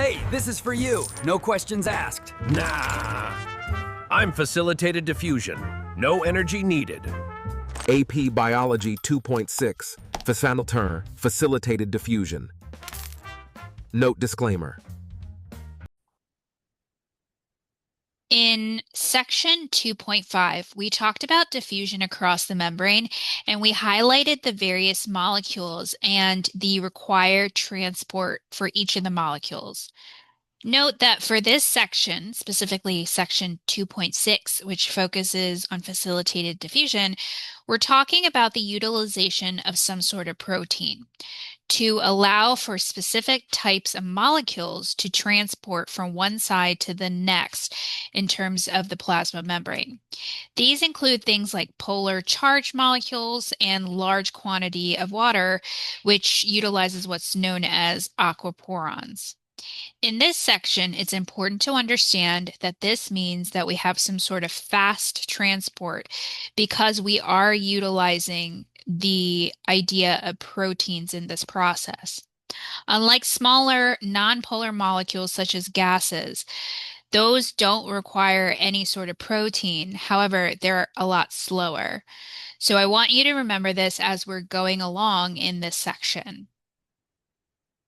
Hey, this is for you. No questions asked. Nah. I'm facilitated diffusion. No energy needed. AP Biology 2.6, Faciliter, Facilitated Diffusion. Note disclaimer. In section 2.5, we talked about diffusion across the membrane, and we highlighted the various molecules and the required transport for each of the molecules. Note that for this section, specifically section 2.6, which focuses on facilitated diffusion, we're talking about the utilization of some sort of protein to allow for specific types of molecules to transport from one side to the next in terms of the plasma membrane. These include things like polar charged molecules and large quantity of water, which utilizes what's known as aquaporins. In this section, it's important to understand that this means that we have some sort of fast transport because we are utilizing the idea of proteins in this process. Unlike smaller nonpolar molecules such as gases, those don't require any sort of protein. However, they're a lot slower. So I want you to remember this as we're going along in this section.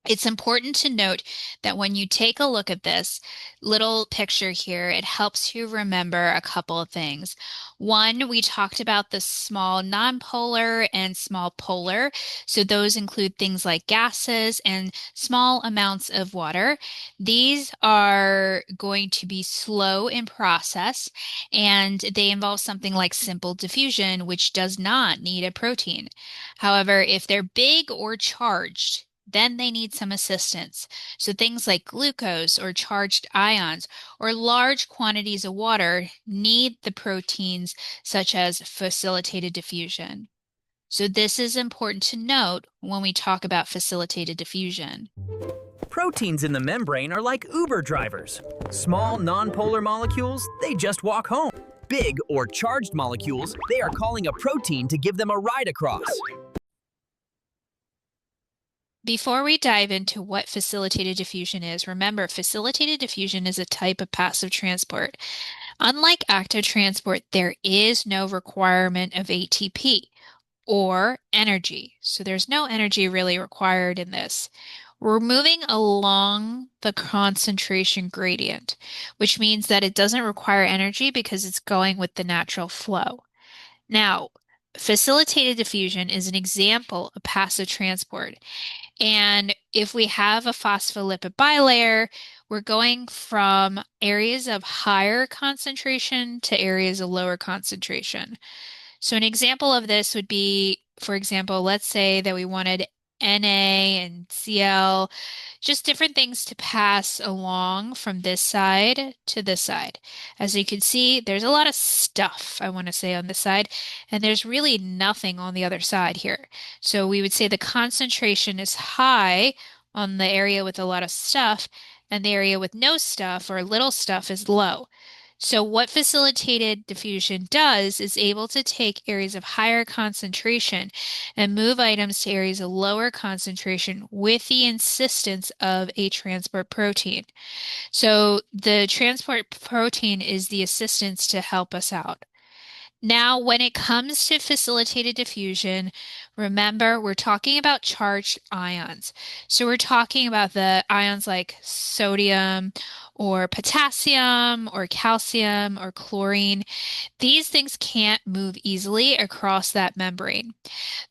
It's important to note that when you take a look at this little picture here, it helps you remember a couple of things. One, we talked about the small nonpolar and small polar. So those include things like gases and small amounts of water. These are going to be slow in process, and they involve something like simple diffusion, which does not need a protein. However, if they're big or charged, then they need some assistance. So things like glucose or charged ions or large quantities of water need the proteins such as facilitated diffusion. So this is important to note when we talk about facilitated diffusion. Proteins in the membrane are like Uber drivers. Small, nonpolar molecules, they just walk home. Big or charged molecules, they are calling a protein to give them a ride across. Before we dive into what facilitated diffusion is, remember, facilitated diffusion is a type of passive transport. Unlike active transport, there is no requirement of ATP or energy. So there's no energy really required in this. We're moving along the concentration gradient, which means that it doesn't require energy because it's going with the natural flow. Now, facilitated diffusion is an example of passive transport. And if we have a phospholipid bilayer, we're going from areas of higher concentration to areas of lower concentration. So an example of this would be, for example, let's say that we wanted Na and Cl, just different things to pass along from this side to this side. As you can see, there's a lot of stuff, I want to say, on this side, and there's really nothing on the other side here. So we would say the concentration is high on the area with a lot of stuff, and the area with no stuff or little stuff is low. So what facilitated diffusion does is able to take areas of higher concentration and move items to areas of lower concentration with the insistence of a transport protein. So the transport protein is the assistance to help us out. Now, when it comes to facilitated diffusion, remember we're talking about charged ions. So we're talking about the ions like sodium or potassium or calcium or chlorine. These things can't move easily across that membrane.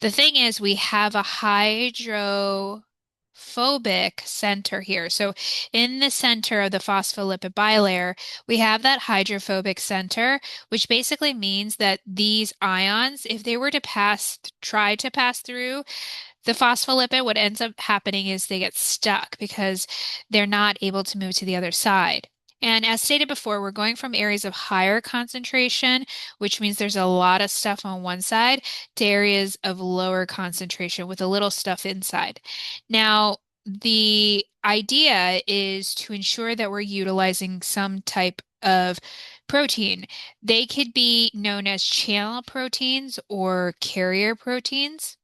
The thing is, we have a hydrophobic center here. So in the center of the phospholipid bilayer, we have that hydrophobic center, which basically means that these ions, if they were to try to pass through the phospholipid, what ends up happening is they get stuck because they're not able to move to the other side. And as stated before, we're going from areas of higher concentration, which means there's a lot of stuff on one side, to areas of lower concentration with a little stuff inside. Now, the idea is to ensure that we're utilizing some type of protein. They could be known as channel proteins or carrier proteins.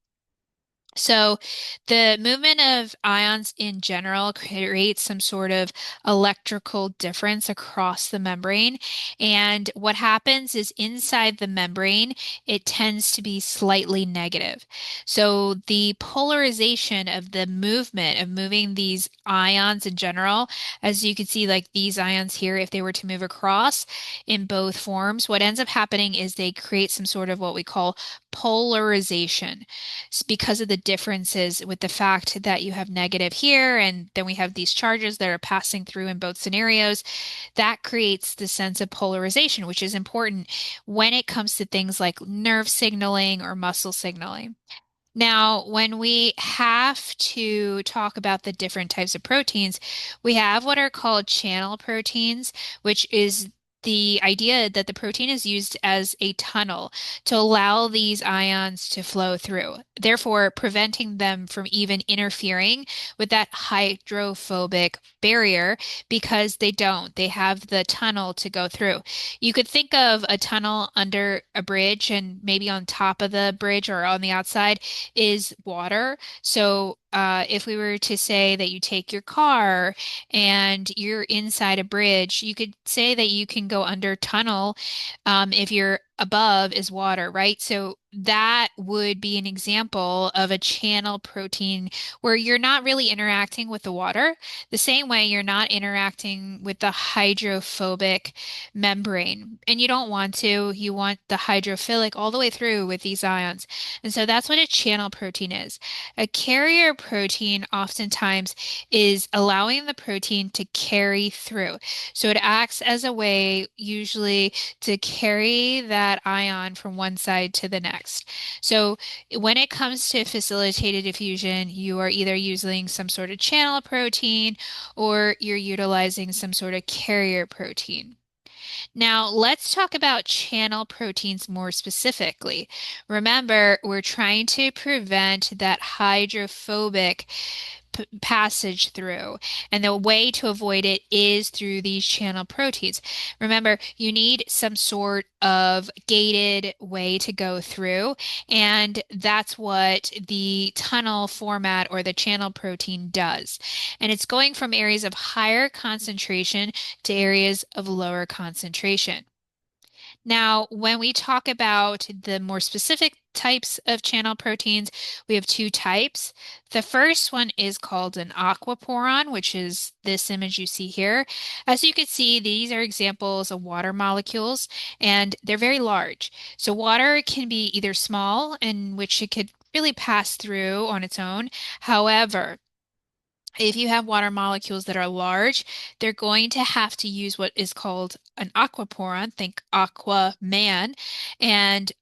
So the movement of ions in general creates some sort of electrical difference across the membrane. And what happens is inside the membrane, it tends to be slightly negative. So the polarization of the movement of moving these ions in general, as you can see, like these ions here, if they were to move across in both forms, what ends up happening is they create some sort of what we call polarization because of the differences with the fact that you have negative here and then we have these charges that are passing through in both scenarios. That creates the sense of polarization, which is important when it comes to things like nerve signaling or muscle signaling. Now, when we have to talk about the different types of proteins, we have what are called channel proteins, which is the idea that the protein is used as a tunnel to allow these ions to flow through, therefore preventing them from even interfering with that hydrophobic barrier because they don't. They have the tunnel to go through. You could think of a tunnel under a bridge, and maybe on top of the bridge or on the outside is water. So if we were to say that you take your car and you're inside a bridge, you could say that you can go under tunnel if you're above is water, right? So that would be an example of a channel protein where you're not really interacting with the water. The same way you're not interacting with the hydrophobic membrane. And you don't want to. You want the hydrophilic all the way through with these ions. And so that's what a channel protein is. A carrier protein oftentimes is allowing the protein to carry through. So it acts as a way, usually, to carry that ion from one side to the next. So when it comes to facilitated diffusion, you are either using some sort of channel protein or you're utilizing some sort of carrier protein. Now, let's talk about channel proteins more specifically. Remember, we're trying to prevent that hydrophobic passage through. And the way to avoid it is through these channel proteins. Remember, you need some sort of gated way to go through, and that's what the tunnel format or the channel protein does. And it's going from areas of higher concentration to areas of lower concentration. Now, when we talk about the more specific types of channel proteins, we have two types. The first one is called an aquaporin, which is this image you see here. As you can see, these are examples of water molecules, and they're very large. So water can be either small, in which it could really pass through on its own. However, if you have water molecules that are large, they're going to have to use what is called an aquaporin, think aqua man, and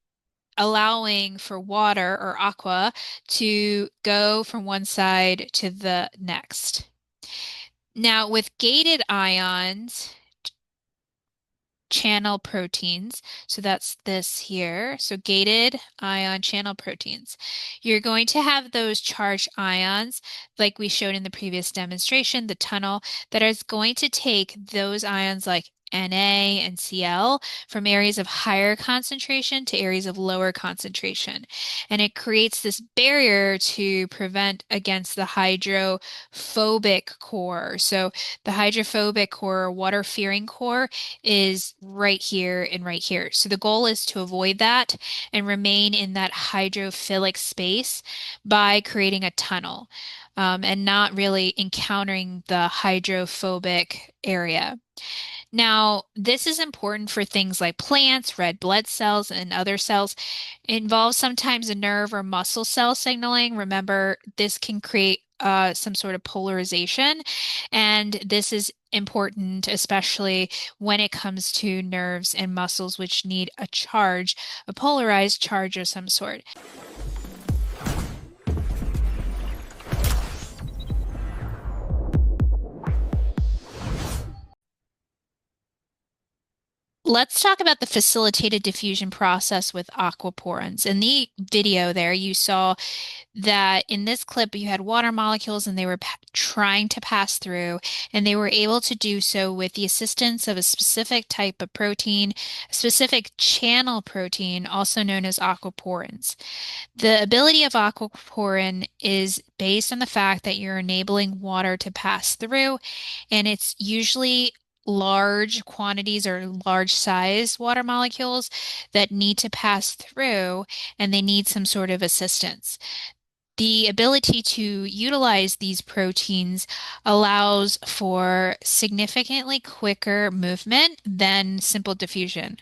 allowing for water or aqua to go from one side to the next. Now, with gated ions, channel proteins. So that's this here. So gated ion channel proteins. You're going to have those charged ions, like we showed in the previous demonstration, the tunnel, that is going to take those ions like Na and Cl from areas of higher concentration to areas of lower concentration. And it creates this barrier to prevent against the hydrophobic core. So the hydrophobic core, water-fearing core, is right here and right here. So the goal is to avoid that and remain in that hydrophilic space by creating a tunnel and not really encountering the hydrophobic area. Now, this is important for things like plants, red blood cells, and other cells. It involves sometimes a nerve or muscle cell signaling. Remember, this can create some sort of polarization, and this is important, especially when it comes to nerves and muscles, which need a charge, a polarized charge of some sort. Let's talk about the facilitated diffusion process with aquaporins. In the video there, you saw that in this clip you had water molecules and they were trying to pass through, and they were able to do so with the assistance of a specific type of protein, a specific channel protein, also known as aquaporins. The ability of aquaporin is based on the fact that you're enabling water to pass through, and it's usually large quantities or large size water molecules that need to pass through, and they need some sort of assistance. The ability to utilize these proteins allows for significantly quicker movement than simple diffusion.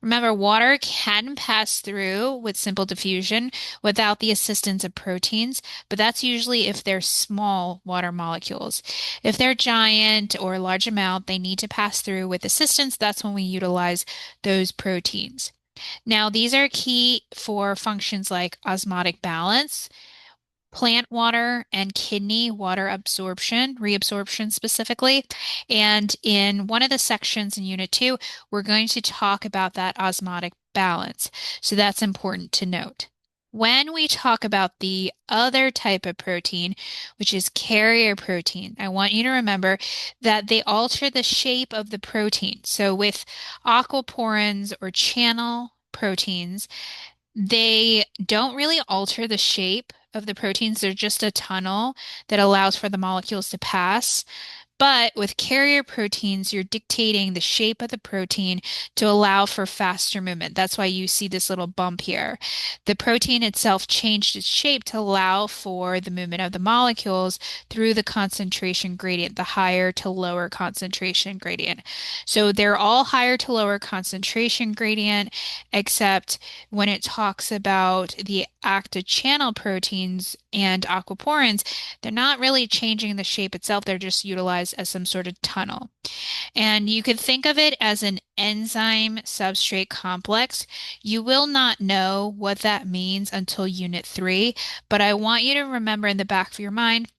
Remember, water can pass through with simple diffusion without the assistance of proteins, but that's usually if they're small water molecules. If they're giant or large amount, they need to pass through with assistance. That's when we utilize those proteins. Now, these are key for functions like osmotic balance, plant water and kidney water absorption, reabsorption specifically. And in one of the sections in Unit 2, we're going to talk about that osmotic balance. So that's important to note. When we talk about the other type of protein, which is carrier protein, I want you to remember that they alter the shape of the protein. So with aquaporins or channel proteins, they don't really alter the shape of the proteins. They're just a tunnel that allows for the molecules to pass. But with carrier proteins, you're dictating the shape of the protein to allow for faster movement. That's why you see this little bump here. The protein itself changed its shape to allow for the movement of the molecules through the concentration gradient, the higher to lower concentration gradient. So they're all higher to lower concentration gradient, except when it talks about the active channel proteins and aquaporins, they're not really changing the shape itself. They're just utilized as some sort of tunnel. And you could think of it as an enzyme substrate complex. You will not know what that means until Unit 3, but I want you to remember in the back of your mind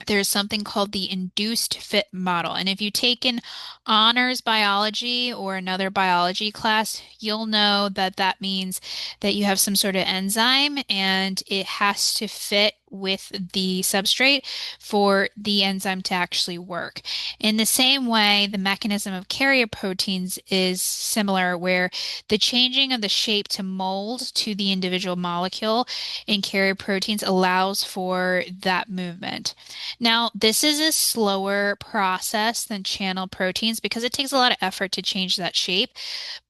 there's something called the induced fit model. And if you take an honors biology or another biology class, you'll know that that means that you have some sort of enzyme and it has to fit with the substrate for the enzyme to actually work. In the same way, the mechanism of carrier proteins is similar, where the changing of the shape to mold to the individual molecule in carrier proteins allows for that movement. Now, this is a slower process than channel proteins because it takes a lot of effort to change that shape,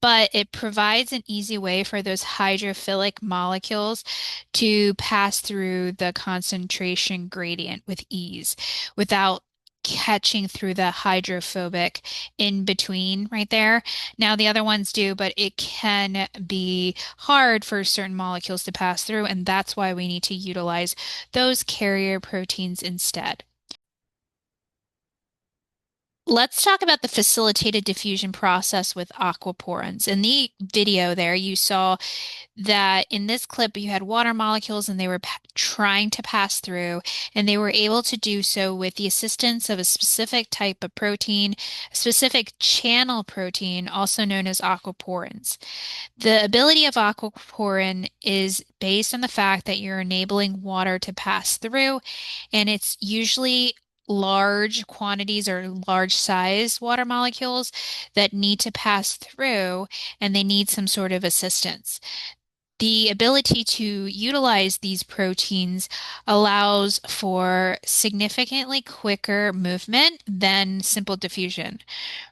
but it provides an easy way for those hydrophilic molecules to pass through the concentration gradient with ease without catching through the hydrophobic in between right there. Now, the other ones do, but it can be hard for certain molecules to pass through, and that's why we need to utilize those carrier proteins instead. Let's talk about the facilitated diffusion process with aquaporins. In the video there, you saw that in this clip you had water molecules and they were trying to pass through, and they were able to do so with the assistance of a specific type of protein, a specific channel protein, also known as aquaporins. The ability of aquaporin is based on the fact that you're enabling water to pass through, and it's usually large quantities or large size water molecules that need to pass through, and they need some sort of assistance. The ability to utilize these proteins allows for significantly quicker movement than simple diffusion.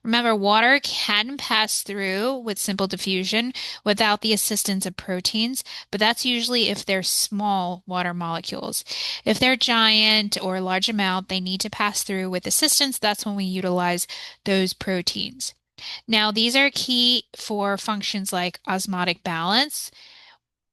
Remember, water can pass through with simple diffusion without the assistance of proteins, but that's usually if they're small water molecules. If they're giant or large amount, they need to pass through with assistance. That's when we utilize those proteins. Now, these are key for functions like osmotic balance,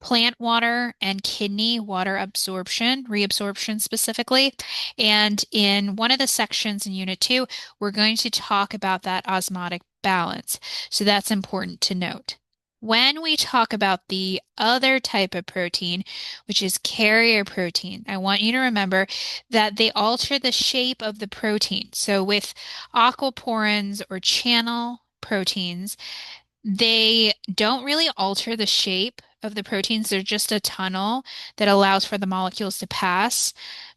plant water and kidney water absorption, reabsorption specifically. And in one of the sections in Unit 2, we're going to talk about that osmotic balance. So that's important to note. When we talk about the other type of protein, which is carrier protein, I want you to remember that they alter the shape of the protein. So with aquaporins or channel proteins, they don't really alter the shape of the proteins. They're just a tunnel that allows for the molecules to pass.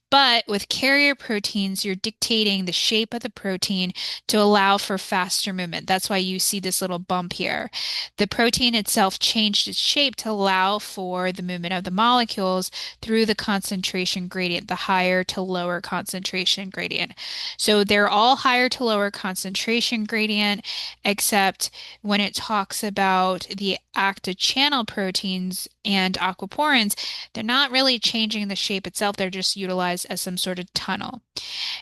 But with carrier proteins, you're dictating the shape of the protein to allow for faster movement. That's why you see this little bump here. The protein itself changed its shape to allow for the movement of the molecules through the concentration gradient, the higher to lower concentration gradient. So they're all higher to lower concentration gradient, except when it talks about the active channel proteins and aquaporins, they're not really changing the shape itself. They're just utilized as some sort of tunnel.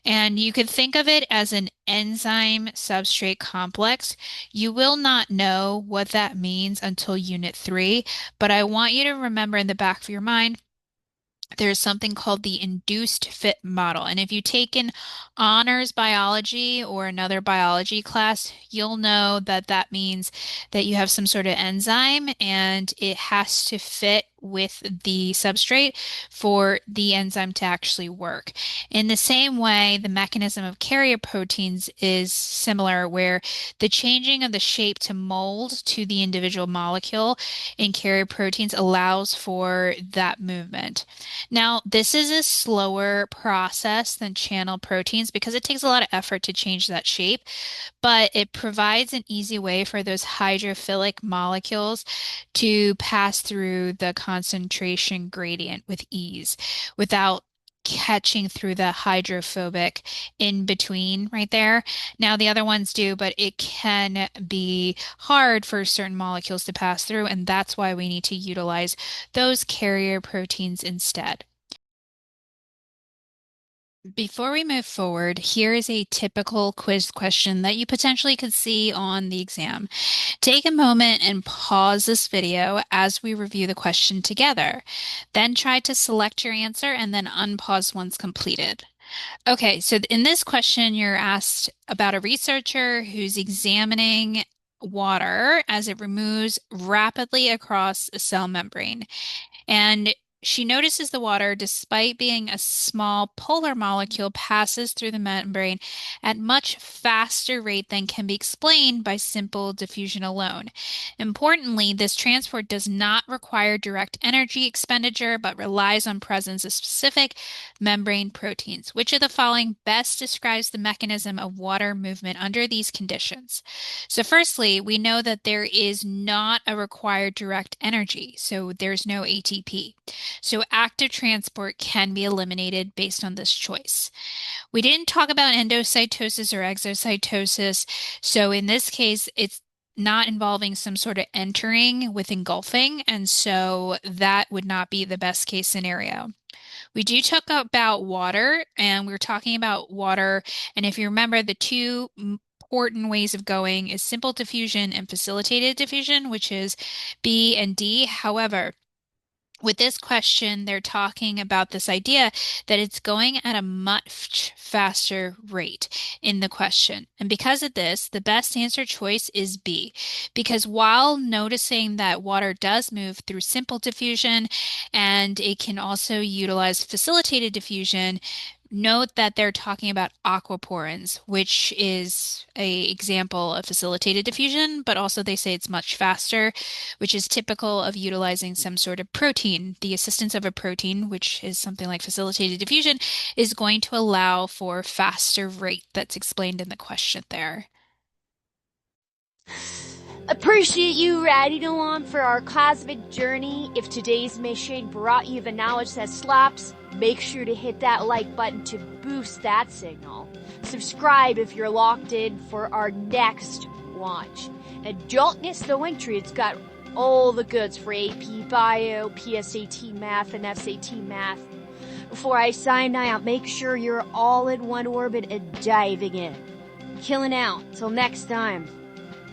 And you could think of it as an enzyme substrate complex. You will not know what that means until Unit 3, but I want you to remember in the back of your mind, there's something called the induced fit model. And if you take in honors biology or another biology class, you'll know that that means that you have some sort of enzyme and it has to fit with the substrate for the enzyme to actually work. In the same way, the mechanism of carrier proteins is similar, where the changing of the shape to mold to the individual molecule in carrier proteins allows for that movement. Now, this is a slower process than channel proteins because it takes a lot of effort to change that shape, but it provides an easy way for those hydrophilic molecules to pass through the concentration gradient with ease without catching through the hydrophobic in between right there. Now, the other ones do, but it can be hard for certain molecules to pass through, and that's why we need to utilize those carrier proteins instead. Before we move forward, here is a typical quiz question that you potentially could see on the exam. Take a moment and pause this video as we review the question together. Then try to select your answer and then unpause once completed. Okay, so in this question, you're asked about a researcher who's examining water as it moves rapidly across a cell membrane. And she notices the water, despite being a small polar molecule, passes through the membrane at much faster rate than can be explained by simple diffusion alone. Importantly, this transport does not require direct energy expenditure, but relies on presence of specific membrane proteins. Which of the following best describes the mechanism of water movement under these conditions? So firstly, we know that there is not a required direct energy, so there's no ATP. So active transport can be eliminated based on this choice. We didn't talk about endocytosis or exocytosis, so in this case, it's not involving some sort of entering with engulfing, and so that would not be the best case scenario. We do talk about water, and we're talking about water, and if you remember, the two important ways of going is simple diffusion and facilitated diffusion, which is B and D. However, with this question, they're talking about this idea that it's going at a much faster rate in the question. And because of this, the best answer choice is B, because while noticing that water does move through simple diffusion and it can also utilize facilitated diffusion, note that they're talking about aquaporins, which is an example of facilitated diffusion, but also they say it's much faster, which is typical of utilizing some sort of protein. The assistance of a protein, which is something like facilitated diffusion, is going to allow for faster rate that's explained in the question there. Appreciate you riding along for our cosmic journey. If today's mission brought you the knowledge that slaps, make sure to hit that like button to boost that signal. Subscribe if you're locked in for our next launch. And don't miss the link tree. It's got all the goods for AP Bio, PSAT Math, and SAT Math. Before I sign out, make sure you're all in one orbit and diving in. Killing out. Till next time.